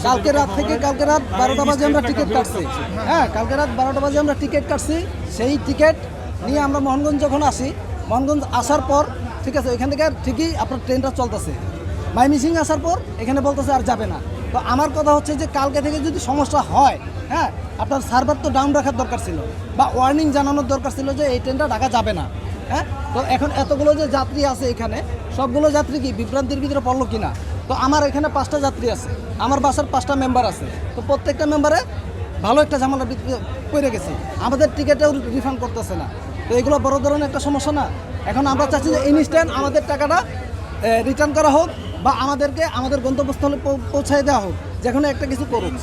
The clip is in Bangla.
কালকে রাত 12টা বাজে আমরা টিকিট কাটছি। হ্যাঁ, কালকে রাত 12টা বাজে আমরা টিকিট কাটছি। সেই টিকিট নিয়ে আমরা মোহনগঞ্জ যখন আসি, মোহনগঞ্জ আসার পর ঠিক আছে, ওইখান থেকে ঠিকই আপনার ট্রেনটা চলতেছে। মাইমিসিং আসার পর এখানে বলতেছে আর যাবে না। তো আমার কথা হচ্ছে যে কালকে থেকে যদি সমস্যা হয়, হ্যাঁ, আপনার সার্ভার তো ডাউন রাখার দরকার ছিল বা ওয়ার্নিং জানানোর দরকার ছিল যে এই ট্রেনটা ঢাকা যাবে না। হ্যাঁ, তো এখন এতগুলো যে যাত্রী আছে এখানে, সবগুলো যাত্রী কি বিভ্রান্তির ভিতরে পড়লো কিনা? তো আমার এখানে 5টা যাত্রী আছে, আমার বাসার 5টা মেম্বার আছে। তো প্রত্যেকটা মেম্বারে ভালো একটা ঝামেলা পড়ে গেছে, আমাদের টিকিটেও রিফান্ড করতেছে না। তো এগুলো বড় ধরনের একটা সমস্যা না? এখন আমরা চাচ্ছি যে ইনস্ট্যান্ট আমাদের টাকাটা রিটার্ন করা হোক বা আমাদেরকে আমাদের গন্তব্যস্থলে পৌঁছায় দেওয়া হোক, যেখানে একটা কিছু করুক।